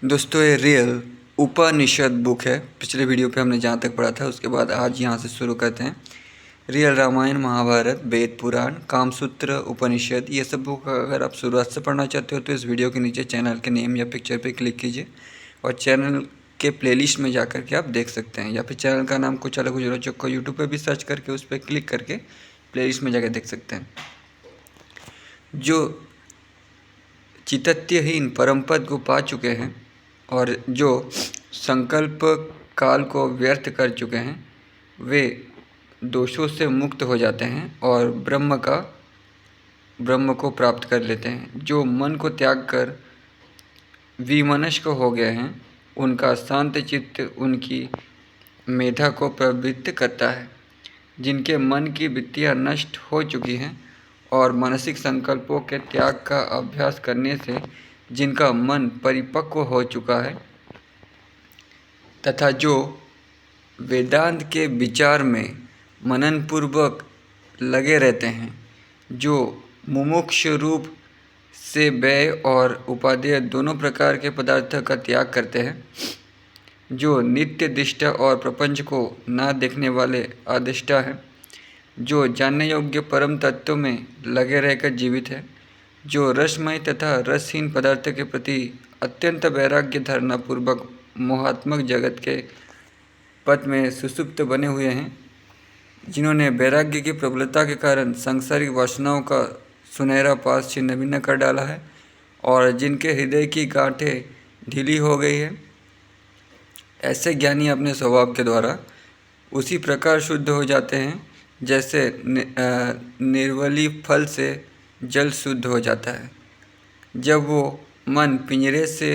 दोस्तों ये रियल उपनिषद बुक है। पिछले वीडियो पे हमने जहाँ तक पढ़ा था उसके बाद आज यहाँ से शुरू करते हैं। रियल रामायण, महाभारत, वेद पुराण, कामसूत्र, उपनिषद, ये सब बुक अगर आप शुरुआत से पढ़ना चाहते हो तो इस वीडियो के नीचे चैनल के नेम या पिक्चर पे क्लिक कीजिए और चैनल के प्लेलिस्ट में जाकर के आप देख सकते हैं, या फिर चैनल का नाम कुछ अलग रोचक को यूट्यूब पर भी सर्च करके उस पर क्लिक करके प्लेलिस्ट में जाकर देख सकते हैं। जो चितत्यहीन परम पद को पा चुके हैं और जो संकल्प काल को व्यर्थ कर चुके हैं वे दोषों से मुक्त हो जाते हैं और ब्रह्म को प्राप्त कर लेते हैं। जो मन को त्याग कर विमनस्क हो गए हैं उनका शांत चित्त उनकी मेधा को प्रवृत्त करता है। जिनके मन की वृत्तियाँ नष्ट हो चुकी हैं और मानसिक संकल्पों के त्याग का अभ्यास करने से जिनका मन परिपक्व हो चुका है तथा जो वेदांत के विचार में मननपूर्वक लगे रहते हैं, जो मुमुक्ष रूप से व्यय और उपादेय दोनों प्रकार के पदार्थ का त्याग करते हैं, जो नित्य दिष्टा और प्रपंच को ना देखने वाले आदिष्टा हैं, जो जानने योग्य परम तत्व में लगे रहकर जीवित है, जो रसमय तथा रसहीन पदार्थ के प्रति अत्यंत वैराग्य धारणा पूर्वक मोहात्मक जगत के पथ में सुसुप्त बने हुए हैं, जिन्होंने वैराग्य की प्रबलता के कारण सांसारिक वासनाओं का सुनहरा पास छिन्न भिन्न कर डाला है और जिनके हृदय की गांठें ढीली हो गई है, ऐसे ज्ञानी अपने स्वभाव के द्वारा उसी प्रकार शुद्ध हो जाते हैं जैसे निर्वली फल से जल शुद्ध हो जाता है। जब वो मन पिंजरे से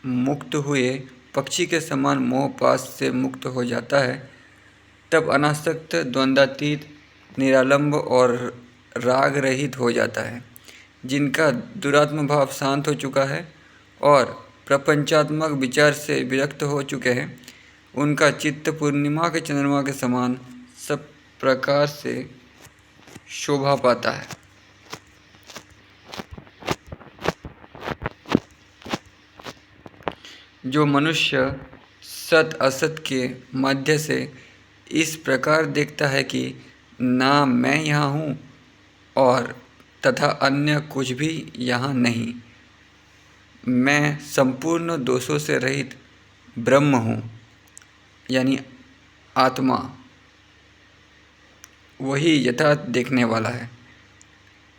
मुक्त हुए पक्षी के समान मोह पास से मुक्त हो जाता है, तब अनासक्त, द्वंद्वातीत, निरालंब और राग रहित हो जाता है। जिनका दुरात्म भाव शांत हो चुका है और प्रपंचात्मक विचार से विरक्त हो चुके हैं, उनका चित्त पूर्णिमा के चंद्रमा के समान सब प्रकार से शोभा पाता है। जो मनुष्य सत असत के मध्य से इस प्रकार देखता है कि ना मैं यहाँ हूँ और तथा अन्य कुछ भी यहाँ नहीं, मैं संपूर्ण दोषों से रहित ब्रह्म हूँ यानी आत्मा, वही यथार्थ देखने वाला है।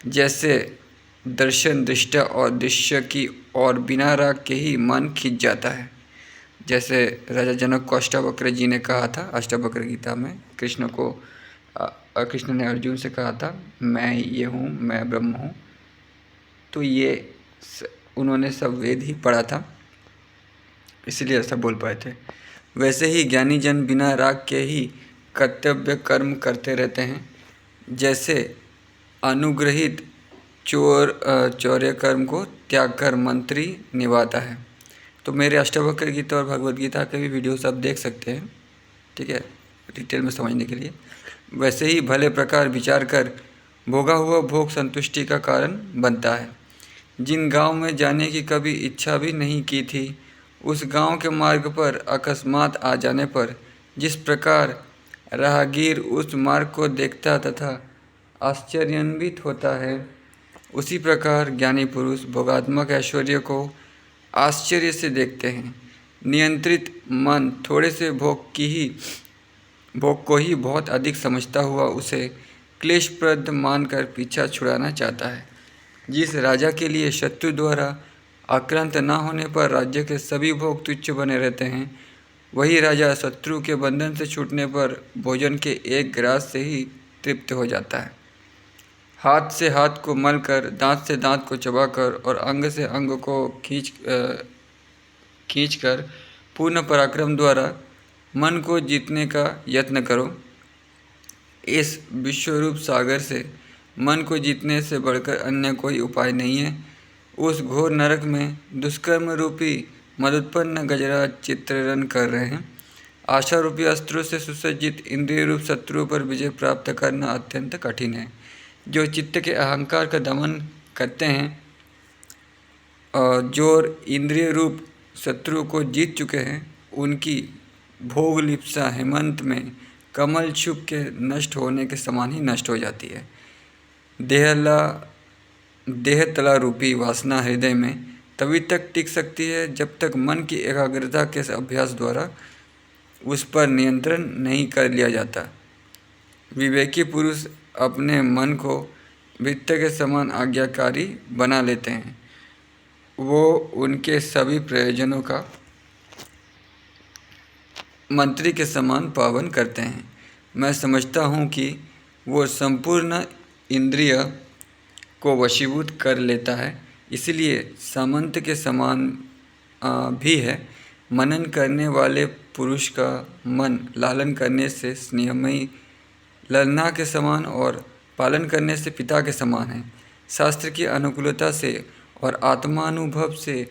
जैसे दर्शन दृष्टा और दृश्य की और बिना राग के ही मन खिंच जाता है। जैसे राजा जनक को अष्टावक्र जी ने कहा था, अष्टावक्र गीता में कृष्ण ने अर्जुन से कहा था, मैं ये हूँ, मैं ब्रह्म हूँ। तो ये उन्होंने सब वेद ही पढ़ा था, इसलिए ऐसा बोल पाए थे। वैसे ही ज्ञानी जन बिना राग के ही कर्तव्य कर्म करते रहते हैं। जैसे अनुग्रहित चौर्य कर्म को त्याग कर मंत्री निभाता है। तो मेरे अष्टावक्र गीता और भगवद गीता के भी वीडियोस आप देख सकते हैं, ठीक है, डिटेल में समझने के लिए। वैसे ही भले प्रकार विचार कर भोगा हुआ भोग संतुष्टि का कारण बनता है। जिन गांव में जाने की कभी इच्छा भी नहीं की थी, उस गांव के मार्ग पर अकस्मात आ जाने पर जिस प्रकार राहगीर उस मार्ग को देखता तथा आश्चर्यान्वित होता है, उसी प्रकार ज्ञानी पुरुष भोगात्मक ऐश्वर्य को आश्चर्य से देखते हैं। नियंत्रित मन थोड़े से भोग को ही बहुत अधिक समझता हुआ उसे क्लेशप्रद मानकर पीछा छुड़ाना चाहता है। जिस राजा के लिए शत्रु द्वारा आक्रांत न होने पर राज्य के सभी भोग तुच्छ बने रहते हैं, वही राजा शत्रु के बंधन से छूटने पर भोजन के एक ग्रास से ही तृप्त हो जाता है। हाथ से हाथ को मलकर, दांत से दांत को चबाकर और अंग से अंग को खींचकर पूर्ण पराक्रम द्वारा मन को जीतने का यत्न करो। इस विश्वरूप सागर से मन को जीतने से बढ़कर अन्य कोई उपाय नहीं है। उस घोर नरक में दुष्कर्म रूपी मदुत्पन्न गजराज चित्ररन कर रहे हैं। आशा रूपी अस्त्रों से सुसज्जित इंद्रिय रूप शत्रुओं पर विजय प्राप्त करना अत्यंत कठिन है। जो चित्त के अहंकार का दमन करते हैं और जो इंद्रिय रूप शत्रु को जीत चुके हैं, उनकी भोग लिप्सा हेमंत में कमल छुप के नष्ट होने के समान ही नष्ट हो जाती है। देह तला रूपी वासना हृदय में तभी तक टिक सकती है जब तक मन की एकाग्रता के अभ्यास द्वारा उस पर नियंत्रण नहीं कर लिया जाता। विवेकी पुरुष अपने मन को वित्त के समान आज्ञाकारी बना लेते हैं। वो उनके सभी प्रयोजनों का मंत्री के समान पावन करते हैं। मैं समझता हूँ कि वो संपूर्ण इंद्रिय को वशीभूत कर लेता है, इसलिए सामंत के समान भी है। मनन करने वाले पुरुष का मन लालन करने से स्नेहमयी ललना के समान और पालन करने से पिता के समान है। शास्त्र की अनुकूलता से और आत्मानुभव से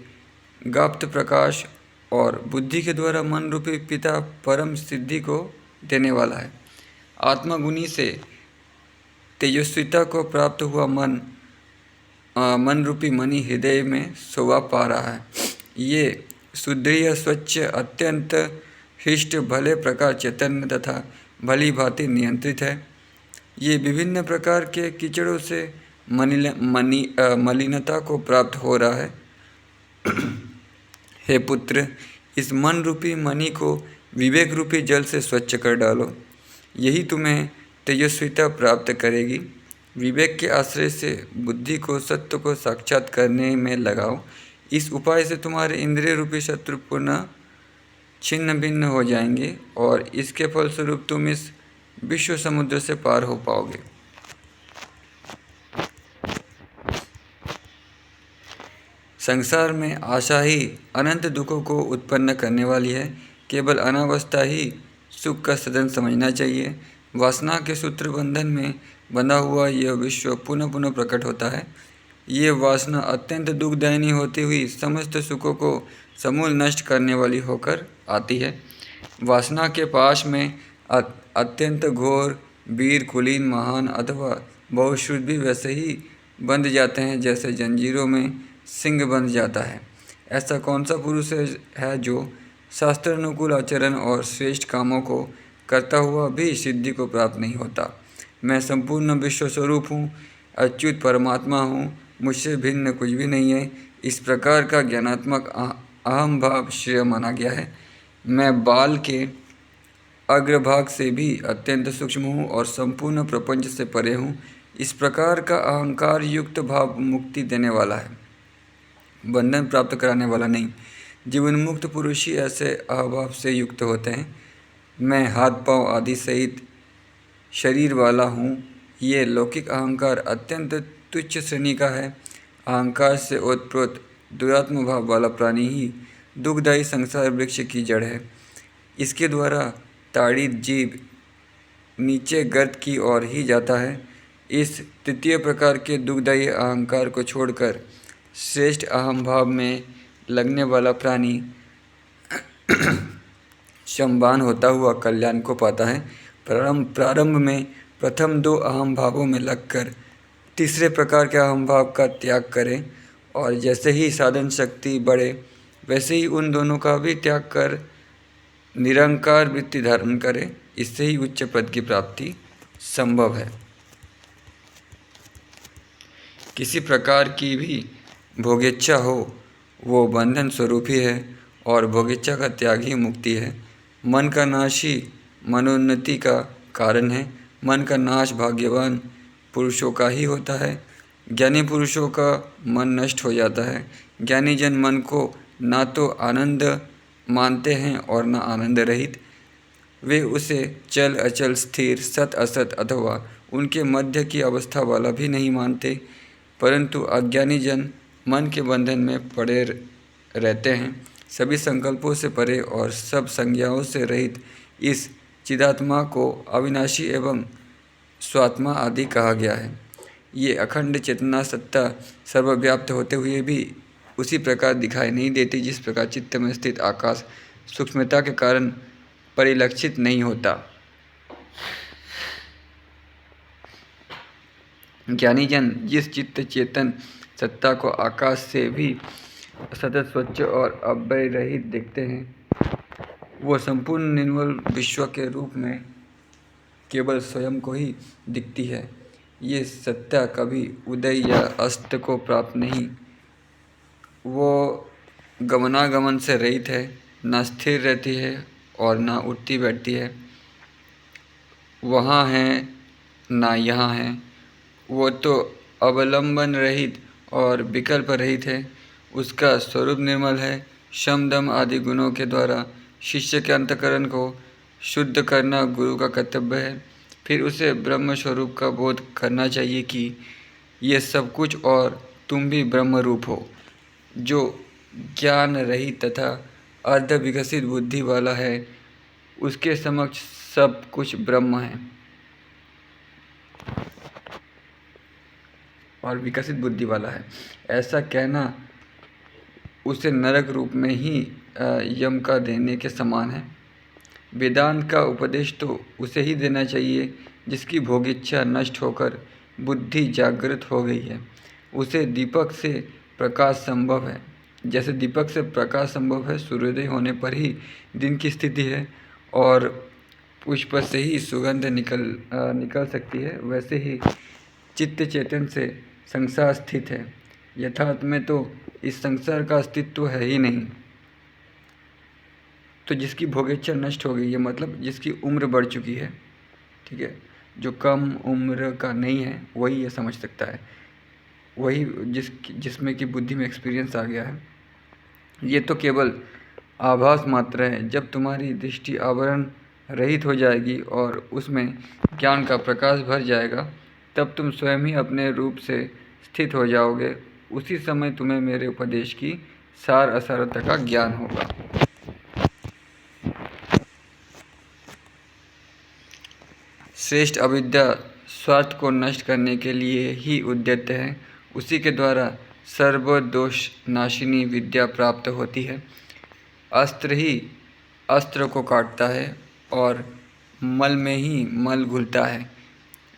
गाप्त प्रकाश और बुद्धि के द्वारा मन रूपी पिता परम सिद्धि को देने वाला है। आत्मगुणी से तेजस्विता को प्राप्त हुआ मन रूपी मणि हृदय में शोभा पा रहा है। ये सुदृढ़ स्वच्छ अत्यंत हृष्ट भले प्रकार चैतन्य तथा भली भांति नियंत्रित है। ये विभिन्न प्रकार के कीचड़ों से मलिनता को प्राप्त हो रहा है। हे पुत्र, इस मन रूपी मणि को विवेक रूपी जल से स्वच्छ कर डालो, यही तुम्हें तेजस्विता प्राप्त करेगी। विवेक के आश्रय से बुद्धि को सत्य को साक्षात करने में लगाओ। इस उपाय से तुम्हारे इंद्रिय रूपी शत्रु पुनः छिन्न भिन्न हो जाएंगे और इसके फलस्वरूप तुम इस विश्व समुद्र से पार हो पाओगे। संसार में आशा ही अनंत दुखों को उत्पन्न करने वाली है। केवल अनावस्था ही सुख का सदन समझना चाहिए। वासना के सूत्र बंधन में बंधा हुआ यह विश्व पुनः पुनः प्रकट होता है। ये वासना अत्यंत दुखदायिनी होती हुई समस्त सुखों को समूल नष्ट करने वाली होकर आती है। वासना के पाश में अत्यंत घोर वीर कुलीन महान अथवा बहुश्रुत भी वैसे ही बंध जाते हैं जैसे जंजीरों में सिंह बंध जाता है। ऐसा कौन सा पुरुष है जो शास्त्र अनुकूल आचरण और श्रेष्ठ कामों को करता हुआ भी सिद्धि को प्राप्त नहीं होता। मैं संपूर्ण विश्व स्वरूप हूँ, अच्युत परमात्मा हूँ, मुझसे भिन्न कुछ भी नहीं है। इस प्रकार का ज्ञानात्मक अहम भाव श्रेय माना गया है। मैं बाल के अग्रभाग से भी अत्यंत सूक्ष्म हूँ और संपूर्ण प्रपंच से परे हूँ। इस प्रकार का अहंकार युक्त भाव मुक्ति देने वाला है, बंधन प्राप्त कराने वाला नहीं। जीवन मुक्त पुरुष ही ऐसे अभाव से युक्त होते हैं। मैं हाथ पांव आदि सहित शरीर वाला हूँ। ये लौकिक अहंकार अत्यंत तुच्छ श्रेणी का है। अहंकार से ओतप्रोत दुरात्म भाव वाला प्राणी ही दुखदायी संसार वृक्ष की जड़ है। इसके द्वारा ताड़ित जीव नीचे गर्त की ओर ही जाता है। इस तृतीय प्रकार के दुखदायी अहंकार को छोड़कर श्रेष्ठ अहम भाव में लगने वाला प्राणी शमवान होता हुआ कल्याण को पाता है। प्रारंभ में प्रथम दो अहम भावों में लगकर तीसरे प्रकार के अहम भाव का त्याग करें और जैसे ही साधन शक्ति बढ़े वैसे ही उन दोनों का भी त्याग कर निरंकार वृत्ति धारण करें। इससे ही उच्च पद की प्राप्ति संभव है। किसी प्रकार की भी भोगेच्छा हो वो बंधन स्वरूप ही है और भोगेच्छा का त्याग ही मुक्ति है। मन का नाश ही मनोन्नति का कारण है। मन का नाश भाग्यवान पुरुषों का ही होता है। ज्ञानी पुरुषों का मन नष्ट हो जाता है। ज्ञानी जन मन को ना तो आनंद मानते हैं और न आनंद रहित। वे उसे चल अचल स्थिर सत असत अथवा उनके मध्य की अवस्था वाला भी नहीं मानते, परंतु अज्ञानी जन मन के बंधन में पड़े रहते हैं। सभी संकल्पों से परे और सब संज्ञाओं से रहित इस चिदात्मा को अविनाशी एवं स्वात्मा आदि कहा गया है। ये अखंड चेतना सत्ता सर्वव्याप्त होते हुए भी उसी प्रकार दिखाई नहीं देती जिस प्रकार चित्त में स्थित आकाश सूक्ष्मता के कारण परिलक्षित नहीं होता। ज्ञानी जन जिस चित्त चेतन सत्ता को आकाश से भी सतत स्वच्छ और अव्यय रहित दिखते हैं, वो संपूर्ण निर्मल विश्व के रूप में केवल स्वयं को ही दिखती है। ये सत्ता कभी उदय या अस्त को प्राप्त नहीं, वो गमनागमन से रहित है, न स्थिर रहती है और न उठती बैठती है, वहाँ है ना यहाँ है। वो तो अवलंबन रहित और विकल्प रहित है। उसका स्वरूप निर्मल है। शम दम आदि गुणों के द्वारा शिष्य के अंतःकरण को शुद्ध करना गुरु का कर्तव्य है। फिर उसे ब्रह्म स्वरूप का बोध करना चाहिए कि ये सब कुछ और तुम भी ब्रह्म रूप हो। जो ज्ञान रहित तथा अर्ध विकसित बुद्धि वाला है, उसके समक्ष सब कुछ ब्रह्म है। और विकसित बुद्धि वाला है, ऐसा कहना उसे नरक रूप में ही यम का देने के समान है। वेदांत का उपदेश तो उसे ही देना चाहिए जिसकी भोग इच्छा नष्ट होकर बुद्धि जागृत हो गई है। उसे दीपक से प्रकाश संभव है। जैसे दीपक से प्रकाश संभव है, सूर्योदय होने पर ही दिन की स्थिति है और पुष्प से ही सुगंध निकल सकती है, वैसे ही चित्त चेतन से संसार स्थित है। यथार्थ में तो इस संसार का अस्तित्व है ही नहीं। तो जिसकी भोगेच्छा नष्ट हो गई है, मतलब जिसकी उम्र बढ़ चुकी है, ठीक है, जो कम उम्र का नहीं है वही ये समझ सकता है, वही जिसमें कि बुद्धि में एक्सपीरियंस आ गया है। ये तो केवल आभास मात्र है। जब तुम्हारी दृष्टि आवरण रहित हो जाएगी और उसमें ज्ञान का प्रकाश भर जाएगा, तब तुम स्वयं ही अपने रूप से स्थित हो जाओगे। उसी समय तुम्हें मेरे उपदेश की सार असारता का ज्ञान होगा। श्रेष्ठ अविद्या स्वार्थ को नष्ट करने के लिए ही उद्यत है। उसी के द्वारा सर्वदोष नाशिनी विद्या प्राप्त होती है। अस्त्र ही अस्त्र को काटता है और मल में ही मल घुलता है।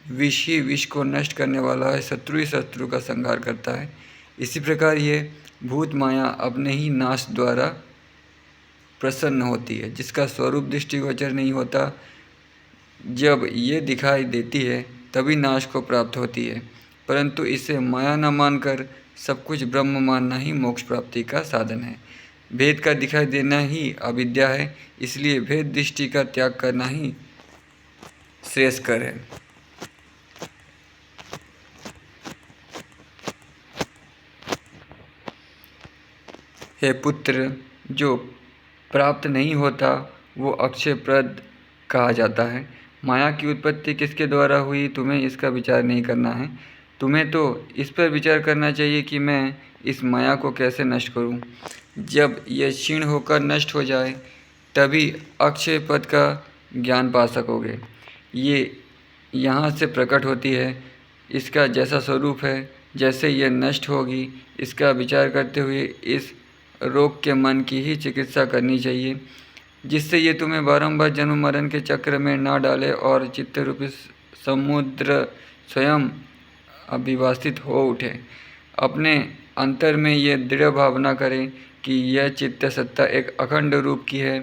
विष ही विष को नष्ट करने वाला है, शत्रु ही शत्रु का संहार करता है। इसी प्रकार ये भूत माया अपने ही नाश द्वारा प्रसन्न होती है, जिसका स्वरूप दृष्टिगोचर नहीं होता। जब ये दिखाई देती है तभी नाश को प्राप्त होती है, परंतु इसे माया न मानकर सब कुछ ब्रह्म मानना ही मोक्ष प्राप्ति का साधन है। भेद का दिखाई देना ही अविद्या है, इसलिए भेद दृष्टि का त्याग करना ही श्रेयस्कर है। हे पुत्र, जो प्राप्त नहीं होता वो अक्षयप्रद कहा जाता है। माया की उत्पत्ति किसके द्वारा हुई, तुम्हें इसका विचार नहीं करना है। तुम्हें तो इस पर विचार करना चाहिए कि मैं इस माया को कैसे नष्ट करूं। जब यह क्षीण होकर नष्ट हो जाए तभी अक्षय पद का ज्ञान पा सकोगे। ये यहाँ से प्रकट होती है, इसका जैसा स्वरूप है, जैसे यह नष्ट होगी, इसका विचार करते हुए इस रोग के मन की ही चिकित्सा करनी चाहिए, जिससे ये तुम्हें बारंबार जन्म मरण के चक्र में ना डाले और चित्त रूपी समुद्र स्वयं अभिवासित हो उठे। अपने अंतर में ये दृढ़ भावना करें कि यह चित्त सत्ता एक अखंड रूप की है।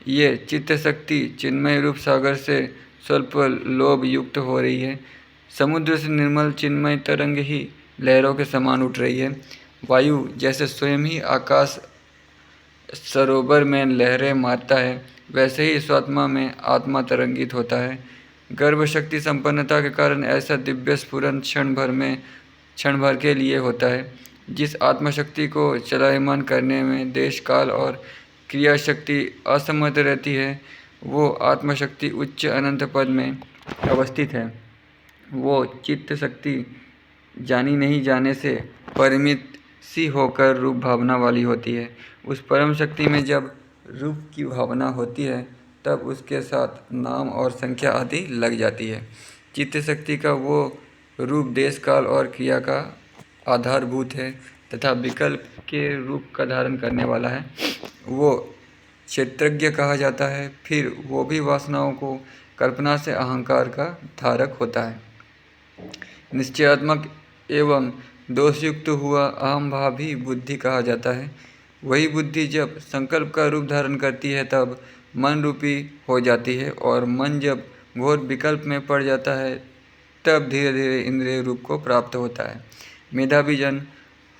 ये चित्त शक्ति चिन्मय रूप सागर से स्वल्प लोभ युक्त हो रही है। समुद्र से निर्मल चिन्मय तरंग ही लहरों के समान उठ रही है। वायु जैसे स्वयं ही आकाश सरोवर में लहरें मारता है, वैसे ही स्वात्मा में आत्मा तरंगित होता है। गर्भ शक्ति संपन्नता के कारण ऐसा दिव्य स्फुरन क्षण भर के लिए होता है। जिस आत्मशक्ति को चलायमान करने में देश काल और क्रिया शक्ति असमर्थ रहती है, वो आत्मशक्ति उच्च अनंत पद में अवस्थित है। वो चित्त शक्ति जानी नहीं जाने से परिमित सी होकर रूप भावना वाली होती है। उस परम शक्ति में जब रूप की भावना होती है तब उसके साथ नाम और संख्या आदि लग जाती है। चित्त शक्ति का वो रूप देश काल और क्रिया का आधारभूत है तथा विकल्प के रूप का धारण करने वाला है। वो क्षेत्रज्ञ कहा जाता है। फिर वो भी वासनाओं को कल्पना से अहंकार का धारक होता है। निश्चयात्मक एवं दोषयुक्त हुआ अहम भाव ही बुद्धि कहा जाता है। वही बुद्धि जब संकल्प का रूप धारण करती है तब मन रूपी हो जाती है, और मन जब घोर विकल्प में पड़ जाता है तब धीरे धीरे इंद्रिय रूप को प्राप्त होता है। मेधावी जन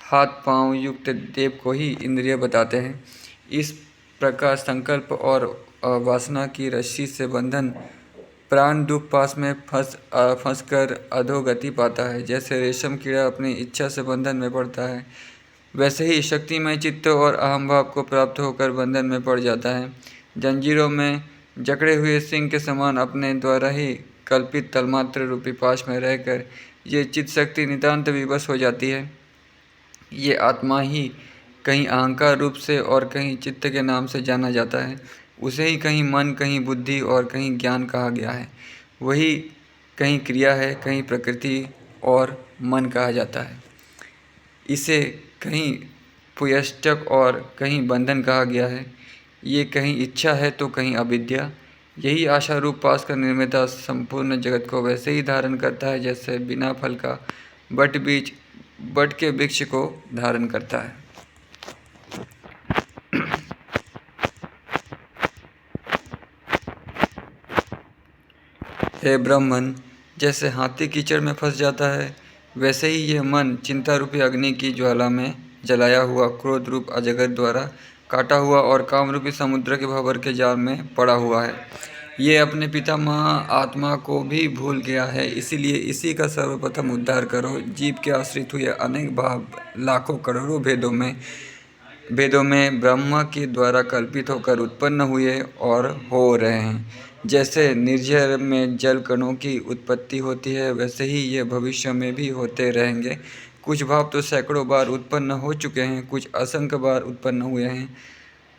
हाथ पांव युक्त देव को ही इंद्रिय बताते हैं। इस प्रकार संकल्प और वासना की रस्सी से बंधन प्राण दुख पास में फंसकर अधोगति पाता है। जैसे रेशम कीड़ा अपनी इच्छा से बंधन में पड़ता है, वैसे ही शक्तिमय चित्त और अहम भाव को प्राप्त होकर बंधन में पड़ जाता है। जंजीरों में जकड़े हुए सिंह के समान अपने द्वारा ही कल्पित तन्मात्र रूपी पाश में रहकर ये चित्त शक्ति नितांत विवश हो जाती है। ये आत्मा ही कहीं अहंकार रूप से और कहीं चित्त के नाम से जाना जाता है। उसे ही कहीं मन, कहीं बुद्धि और कहीं ज्ञान कहा गया है। वही कहीं क्रिया है, कहीं प्रकृति और मन कहा जाता है। इसे कहीं पुयष्टक और कहीं बंधन कहा गया है। ये कहीं इच्छा है तो कहीं अविद्या। यही आशा रूप पास का निर्माता संपूर्ण जगत को वैसे ही धारण करता है जैसे बिना फल का बट बीज बट के वृक्ष को धारण करता है। हे ब्राह्मण, जैसे हाथी कीचड़ में फंस जाता है, वैसे ही यह मन चिंता रूपी अग्नि की ज्वाला में जलाया हुआ क्रोध रूप अजगर द्वारा काटा हुआ और काम रूपी समुद्र के भंवर के जाल में पड़ा हुआ है। ये अपने पितामह आत्मा को भी भूल गया है, इसीलिए इसी का सर्वप्रथम उद्धार करो। जीव के आश्रित हुए अनेक भाव लाखों करोड़ों भेदों में ब्रह्म के द्वारा कल्पित होकर उत्पन्न हुए और हो रहे हैं। जैसे निर्झर में जल कणों की उत्पत्ति होती है, वैसे ही ये भविष्य में भी होते रहेंगे। कुछ भाव तो सैकड़ों बार उत्पन्न हो चुके हैं, कुछ असंख्य बार उत्पन्न हुए हैं,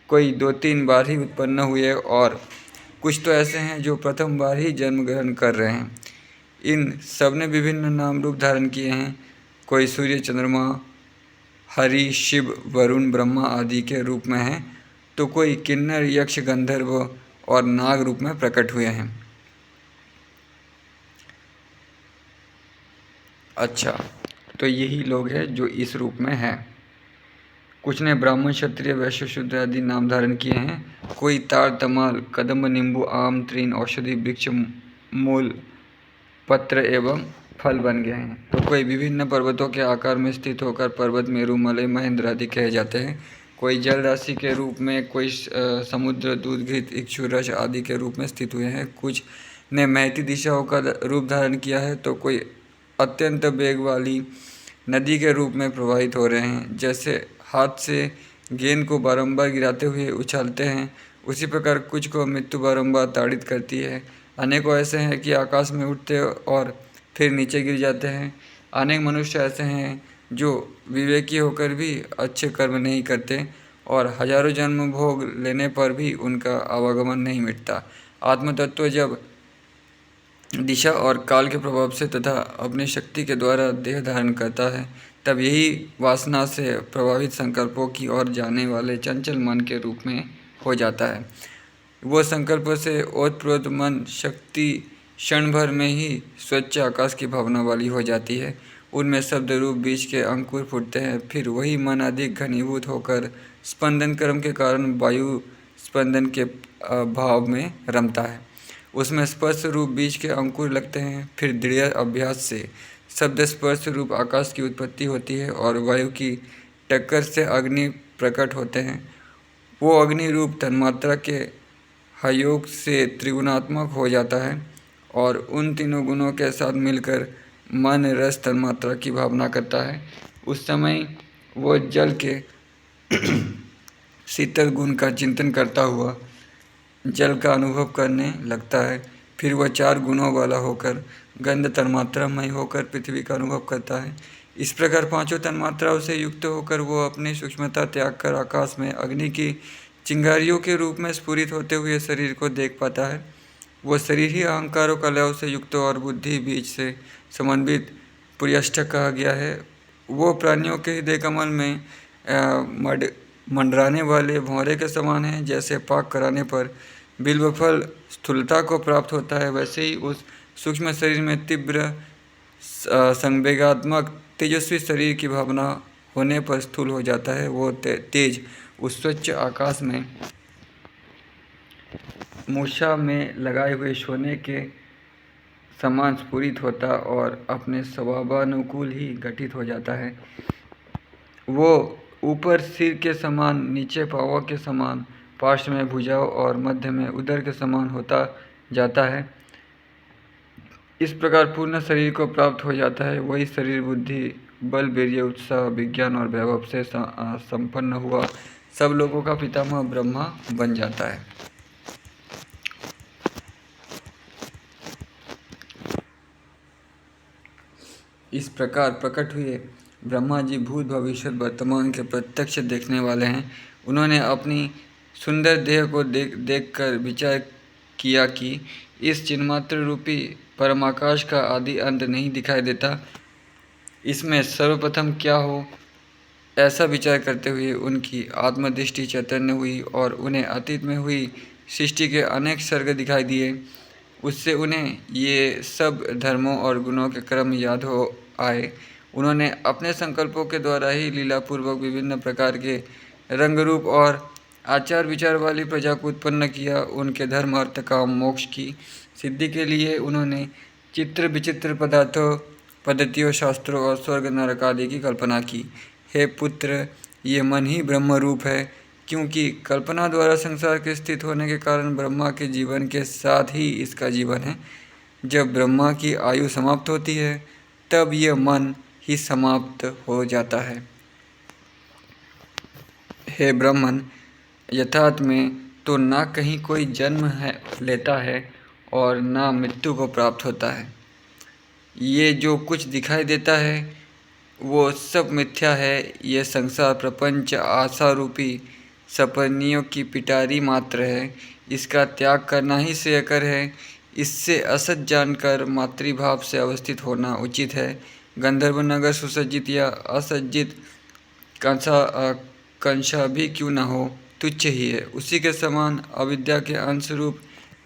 कोई 2-3 बार ही उत्पन्न हुए, और कुछ तो ऐसे हैं जो प्रथम बार ही जन्म ग्रहण कर रहे हैं। इन सब ने विभिन्न नाम रूप धारण किए हैं। कोई सूर्य, चंद्रमा, हरि, शिव, वरुण, ब्रह्मा आदि के रूप में हैं, तो कोई किन्नर, यक्ष, गंधर्व और नाग रूप में प्रकट हुए हैं। अच्छा, तो यही लोग हैं जो इस रूप में हैं। कुछ ने ब्राह्मण, क्षत्रिय, वैश्य, शूद्र आदि नाम धारण किए हैं। कोई ताड़, तमाल, कदम्ब, नींबू, आम, तृण, औषधि वृक्ष, मूल, पत्र एवं फल बन गए हैं। तो कोई विभिन्न पर्वतों के आकार में स्थित होकर पर्वत, मेरु, मलय, महेंद्र आदि कहे जाते हैं। कोई जल राशि के रूप में, कोई समुद्र, दूध, घृत, इक्षु, रस आदि के रूप में स्थित हुए हैं। कुछ ने महती दिशाओं का रूप धारण किया है, तो कोई अत्यंत वेग वाली नदी के रूप में प्रवाहित हो रहे हैं। जैसे हाथ से गेंद को बारंबार गिराते हुए उछालते हैं, उसी प्रकार कुछ को मृत्यु बारंबार ताड़ित करती है। अनेकों ऐसे हैं कि आकाश में उठते और फिर नीचे गिर जाते हैं। अनेक मनुष्य ऐसे हैं जो विवेकी होकर भी अच्छे कर्म नहीं करते और हजारों जन्म भोग लेने पर भी उनका आवागमन नहीं मिटता। आत्मतत्व जब दिशा और काल के प्रभाव से तथा अपनी शक्ति के द्वारा देह धारण करता है, तब यही वासना से प्रभावित संकल्पों की ओर जाने वाले चंचल मन के रूप में हो जाता है। वो संकल्प से ओतप्रोत मन शक्ति क्षण भर में ही स्वच्छ आकाश की भावना वाली हो जाती है। उनमें शब्द रूप बीज के अंकुर फूटते हैं। फिर वही मन अधिक घनीभूत होकर स्पंदन क्रम के कारण वायु स्पंदन के भाव में रमता है। उसमें स्पर्श रूप बीज के अंकुर लगते हैं। फिर दृढ़ अभ्यास से शब्द स्पर्श रूप आकाश की उत्पत्ति होती है और वायु की टक्कर से अग्नि प्रकट होते हैं। वो अग्नि रूप तन्मात्रा के हयोग से त्रिगुणात्मक हो जाता है और उन तीनों गुणों के साथ मिलकर मन रस तन्मात्रा की भावना करता है। उस समय वो जल के शीतल गुण का चिंतन करता हुआ जल का अनुभव करने लगता है। फिर वह 4 गुणों वाला होकर गंध तन्मात्रामय होकर पृथ्वी का अनुभव करता है। इस प्रकार 5 तन्मात्राओं से युक्त होकर वो अपनी सूक्ष्मता त्याग कर आकाश में अग्नि की चिंगारियों के रूप में स्फुरित होते हुए शरीर को देख पाता है। वो शरीर ही अहंकारों कलयों से युक्त और बुद्धि बीज से समन्वित पुर्यष्टक कहा गया है। वो प्राणियों के हृदय कमल में मंडराने वाले भौरे के समान है। जैसे पाक कराने पर बिल्व फल स्थूलता को प्राप्त होता है, वैसे ही उस सूक्ष्म शरीर में तीव्र संवेगात्मक तेजस्वी शरीर की भावना होने पर स्थूल हो जाता है। वो तेज उस स्वच्छ आकाश में मूषा में लगाए हुए सोने के समान स्फुरित होता और अपने स्वभावानुकूल ही घटित हो जाता है। वो ऊपर सिर के समान, नीचे पाँवों के समान, पार्श्व में भुजाओं और मध्य में उदर के समान होता जाता है। इस प्रकार पूर्ण शरीर को प्राप्त हो जाता है। वही शरीर बुद्धि, बल, वीर्य, उत्साह, विज्ञान और वैभव से संपन्न हुआ सब लोगों का पितामह ब्रह्मा बन जाता है। इस प्रकार प्रकट हुए ब्रह्मा जी भूत, भविष्य, वर्तमान के प्रत्यक्ष देखने वाले हैं। उन्होंने अपनी सुंदर देह को देखकर विचार किया कि इस चिन्मात्र रूपी परमाकाश का आदि अंत नहीं दिखाई देता, इसमें सर्वप्रथम क्या हो। ऐसा विचार करते हुए उनकी आत्मदृष्टि चैतन्य हुई और उन्हें अतीत में हुई सृष्टि के अनेक सर्ग दिखाई दिए। उससे उन्हें ये सब धर्मों और गुणों के क्रम याद हो आए। उन्होंने अपने संकल्पों के द्वारा ही लीलापूर्वक विभिन्न प्रकार के रंग, रूप और आचार विचार वाली प्रजा को उत्पन्न किया। उनके धर्म, अर्थ, काम, मोक्ष की सिद्धि के लिए उन्होंने चित्र विचित्र पदार्थों, पद्धतियों, शास्त्रों और स्वर्ग नरक आदि की कल्पना की। हे पुत्र, ये मन ही ब्रह्म रूप है, क्योंकि कल्पना द्वारा संसार के स्थित होने के कारण ब्रह्मा के जीवन के साथ ही इसका जीवन है। जब ब्रह्मा की आयु समाप्त होती है तब यह मन ही समाप्त हो जाता है। हे ब्राह्मण, यथार्थ में तो ना कहीं कोई जन्म लेता है और ना मृत्यु को प्राप्त होता है। ये जो कुछ दिखाई देता है वो सब मिथ्या है। यह संसार प्रपंच आशा रूपी सपनियों की पिटारी मात्र है। इसका त्याग करना ही श्रेयकर है। इससे असत जानकर मातृभाव से अवस्थित होना उचित है। गंधर्व नगर सुसज्जित या असज्जित कंसा भी क्यों न हो, तुच्छ ही है। उसी के समान अविद्या के अंश रूप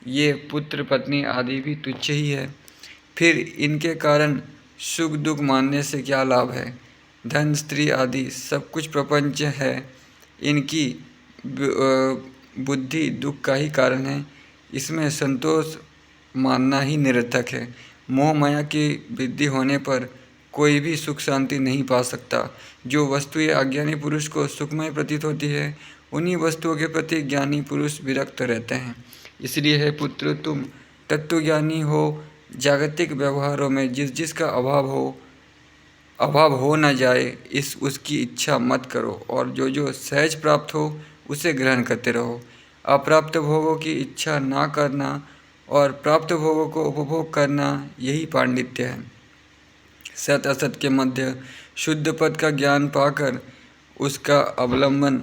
ये पुत्र, पत्नी आदि भी तुच्छ ही है। फिर इनके कारण सुख दुख मानने से क्या लाभ है। धन, स्त्री आदि सब कुछ प्रपंच है। इनकी बुद्धि दुख का ही कारण है। इसमें संतोष मानना ही निरर्थक है। मोह माया की वृद्धि होने पर कोई भी सुख शांति नहीं पा सकता। जो वस्तुएं अज्ञानी पुरुष को सुखमय प्रतीत होती है, उन्हीं वस्तुओं के प्रति ज्ञानी पुरुष विरक्त रहते हैं। इसलिए है पुत्र, तुम तत्वज्ञानी हो। जागतिक व्यवहारों में जिस जिसका अभाव हो न जाए, उसकी इच्छा मत करो, और जो जो सहज प्राप्त हो उसे ग्रहण करते रहो। अप्राप्त भोगों की इच्छा ना करना और प्राप्त भोगों को उपभोग करना, यही पांडित्य है। सत असत के मध्य शुद्ध पद का ज्ञान पाकर उसका अवलंबन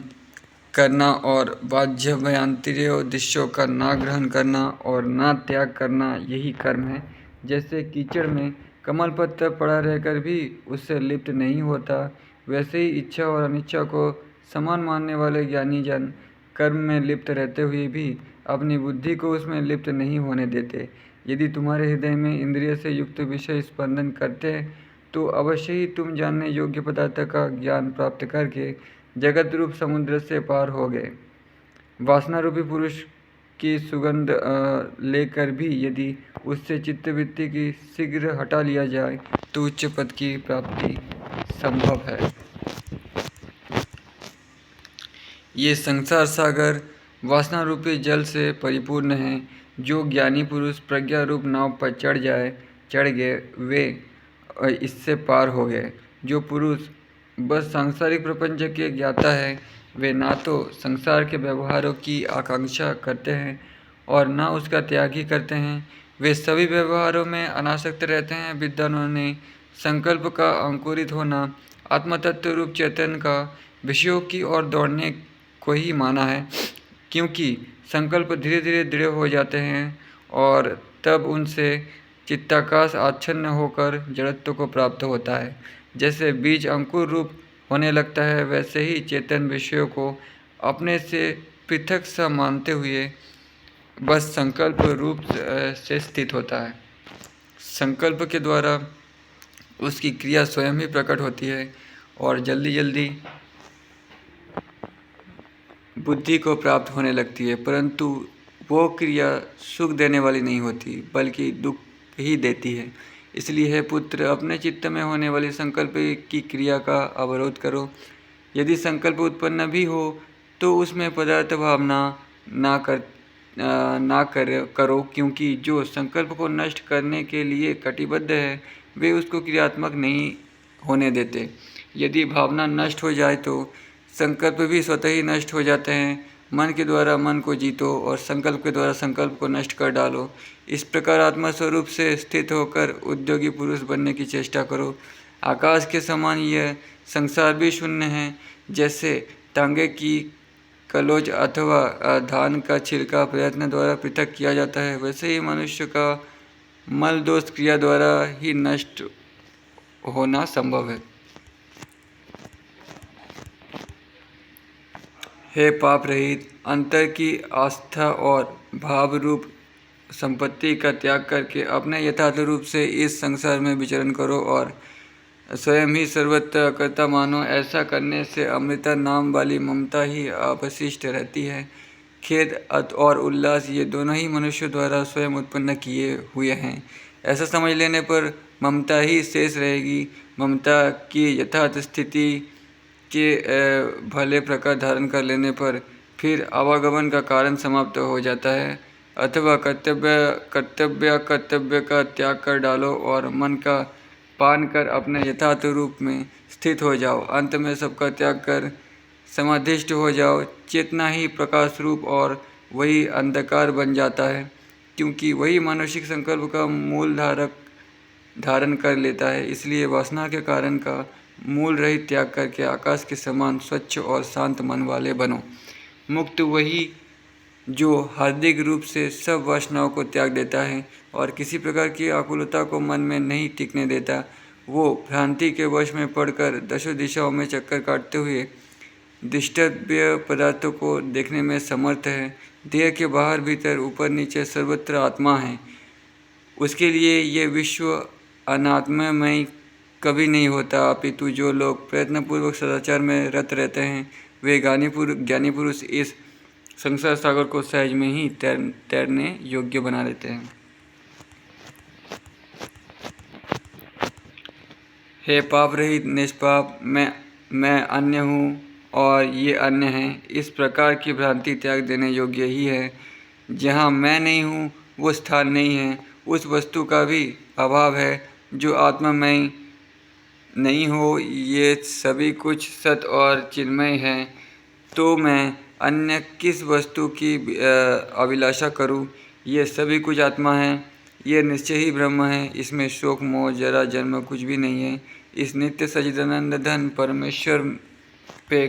करना और बाह्य व्यांतरीय दृश्यों का ना ग्रहण करना और ना त्याग करना, यही कर्म है। जैसे कीचड़ में कमल पत्र पड़ा रहकर भी उससे लिप्त नहीं होता, वैसे ही इच्छा और अनिच्छा को समान मानने वाले ज्ञानी जन कर्म में लिप्त रहते हुए भी अपनी बुद्धि को उसमें लिप्त नहीं होने देते। यदि तुम्हारे हृदय में इंद्रिय से युक्त विषय स्पंदन करते हैं तो अवश्य ही तुम जानने योग्य पदार्थ का ज्ञान प्राप्त करके जगत रूप समुद्र से पार हो गए। वासना रूपी पुरुष की सुगंध लेकर भी यदि उससे चित्तवृत्ति की शीघ्र हटा लिया जाए तो उच्च पद की प्राप्ति संभव है। ये संसार सागर वासना रूपी जल से परिपूर्ण है। जो ज्ञानी पुरुष प्रज्ञा रूप नाव पर चढ़ गए वे इससे पार हो गए। जो पुरुष बस सांसारिक प्रपंच के ज्ञाता है, वे ना तो संसार के व्यवहारों की आकांक्षा करते हैं और ना उसका त्याग ही करते हैं। वे सभी व्यवहारों में अनासक्त रहते हैं। विद्वानों ने संकल्प का अंकुरित होना आत्मतत्व रूप चैतन्य का विषयों की ओर दौड़ने को ही माना है, क्योंकि संकल्प धीरे धीरे दृढ़ हो जाते हैं और तब उनसे चित्ताकाश आच्छन्न होकर जड़त्व को प्राप्त होता है। जैसे बीज अंकुर रूप होने लगता है, वैसे ही चेतन विषयों को अपने से पृथक सा मानते हुए बस संकल्प रूप से स्थित होता है। संकल्प के द्वारा उसकी क्रिया स्वयं ही प्रकट होती है और जल्दी जल्दी बुद्धि को प्राप्त होने लगती है, परंतु वो क्रिया सुख देने वाली नहीं होती बल्कि दुख ही देती है। इसलिए हे पुत्र, अपने चित्त में होने वाली संकल्प की क्रिया का अवरोध करो। यदि संकल्प उत्पन्न भी हो तो उसमें पदार्थ भावना करो, क्योंकि जो संकल्प को नष्ट करने के लिए कटिबद्ध है वे उसको क्रियात्मक नहीं होने देते। यदि भावना नष्ट हो जाए तो संकल्प भी स्वतः ही नष्ट हो जाते हैं। मन के द्वारा मन को जीतो और संकल्प के द्वारा संकल्प को नष्ट कर डालो। इस प्रकार आत्मा स्वरूप से स्थित होकर उद्योगी पुरुष बनने की चेष्टा करो। आकाश के समान यह संसार भी शून्य है। जैसे तांगे की कलोज अथवा धान का छिलका प्रयत्न द्वारा पृथक किया जाता है, वैसे ही मनुष्य का मल दोष क्रिया द्वारा ही नष्ट होना संभव है। हे पाप रहित, अंतर की आस्था और भाव रूप संपत्ति का त्याग करके अपने यथार्थ रूप से इस संसार में विचरण करो और स्वयं ही सर्वत्र कर्ता मानो। ऐसा करने से अमृता नाम वाली ममता ही अवशिष्ट रहती है। खेद और उल्लास ये दोनों ही मनुष्य द्वारा स्वयं उत्पन्न किए हुए हैं। ऐसा समझ लेने पर ममता ही शेष रहेगी। ममता की यथार्थ स्थिति के भले प्रकार धारण कर लेने पर फिर आवागमन का कारण समाप्त हो जाता है। अथवा कर्तव्य का त्याग कर डालो और मन का पान कर अपने यथार्थ रूप में स्थित हो जाओ। अंत में सबका त्याग कर समाधिष्ठ हो जाओ। चेतना ही प्रकाश रूप और वही अंधकार बन जाता है, क्योंकि वही मानसिक संकल्प का मूल धारण कर लेता है। इसलिए वासना के कारण का मूल रहित त्याग करके आकाश के समान स्वच्छ और शांत मन वाले बनो। मुक्त वही जो हार्दिक रूप से सब वासनाओं को त्याग देता है और किसी प्रकार की आकुलता को मन में नहीं टिकने देता। वो भ्रांति के वश में पड़कर दशों दिशाओं में चक्कर काटते हुए दृष्टव्य पदार्थों को देखने में समर्थ है। देह के बाहर भीतर ऊपर नीचे सर्वत्र आत्मा है। उसके लिए ये विश्व अनात्ममय कभी नहीं होता, अपितु जो लोग प्रयत्नपूर्वक सदाचार में रत रहते हैं वे ज्ञानी पुरुष इस संसार सागर को सहज में ही तैरने योग्य बना लेते हैं। हे पाप रहित निष्पाप, मैं अन्य हूँ और ये अन्य हैं, इस प्रकार की भ्रांति त्याग देने योग्य ही है। जहाँ मैं नहीं हूँ वो स्थान नहीं है, उस वस्तु का भी अभाव है जो आत्मामय नहीं हो। ये सभी कुछ सत और चिन्मय है, तो मैं अन्य किस वस्तु की अभिलाषा करूँ। ये सभी कुछ आत्मा है, ये निश्चय ही ब्रह्म है। इसमें शोक मोह जरा जन्म कुछ भी नहीं है। इस नित्य सच्चिदानंद धन परमेश्वर पे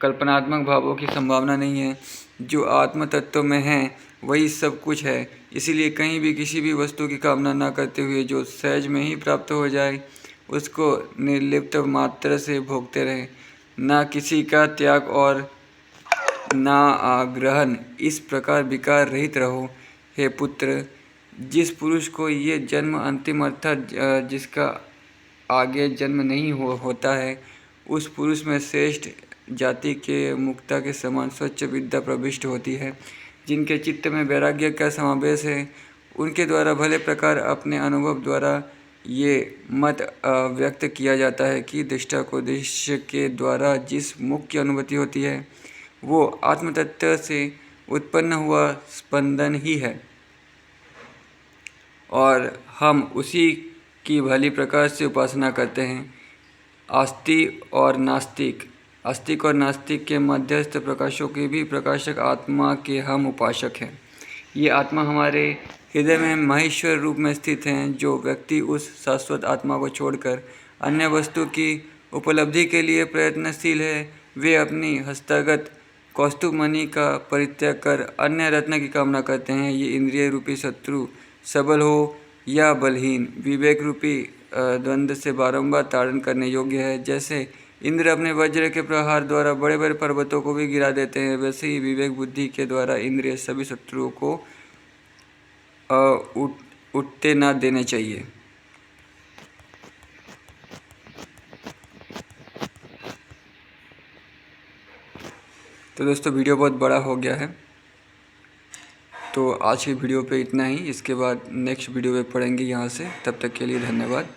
कल्पनात्मक भावों की संभावना नहीं है। जो आत्म तत्व में है वही सब कुछ है। इसीलिए कहीं भी किसी भी वस्तु की कामना न करते हुए जो सहज में ही प्राप्त हो जाए उसको निर्लिप्त मात्र से भोगते रहे। ना किसी का त्याग और ना आग्रहण, इस प्रकार विकार रहित रहो। हे पुत्र, जिस पुरुष को ये जन्म अंतिम अर्थात जिसका आगे जन्म नहीं होता है, उस पुरुष में श्रेष्ठ जाति के मुक्ता के समान स्वच्छ विद्या प्रविष्ट होती है। जिनके चित्त में वैराग्य का समावेश है उनके द्वारा भले प्रकार अपने अनुभव द्वारा ये मत व्यक्त किया जाता है कि दृष्टा को दृश्य के द्वारा जिस मुख्य अनुभूति होती है वो आत्मतत्व से उत्पन्न हुआ स्पंदन ही है और हम उसी की भली प्रकार से उपासना करते हैं। आस्तिक और नास्तिक के मध्यस्थ प्रकाशों के भी प्रकाशक आत्मा के हम उपासक हैं। ये आत्मा हमारे हृदय में महेश्वर रूप में स्थित हैं। जो व्यक्ति उस शाश्वत आत्मा को छोड़कर अन्य वस्तु की उपलब्धि के लिए प्रयत्नशील है वे अपनी हस्तगत कौस्तुभ मणि का परित्याग कर अन्य रत्न की कामना करते हैं। ये इंद्रिय रूपी शत्रु सबल हो या बलहीन विवेक रूपी द्वंद्व से बारंबार ताड़न करने योग्य है। जैसे इंद्र अपने वज्र के प्रहार द्वारा बड़े बड़े पर्वतों को भी गिरा देते हैं, वैसे ही विवेक बुद्धि के द्वारा इंद्रिय सभी शत्रुओं को उठते न देने चाहिए। तो दोस्तों वीडियो बहुत बड़ा हो गया है, तो आज की वीडियो पे इतना ही। इसके बाद नेक्स्ट वीडियो पे पढ़ेंगे यहाँ से। तब तक के लिए धन्यवाद।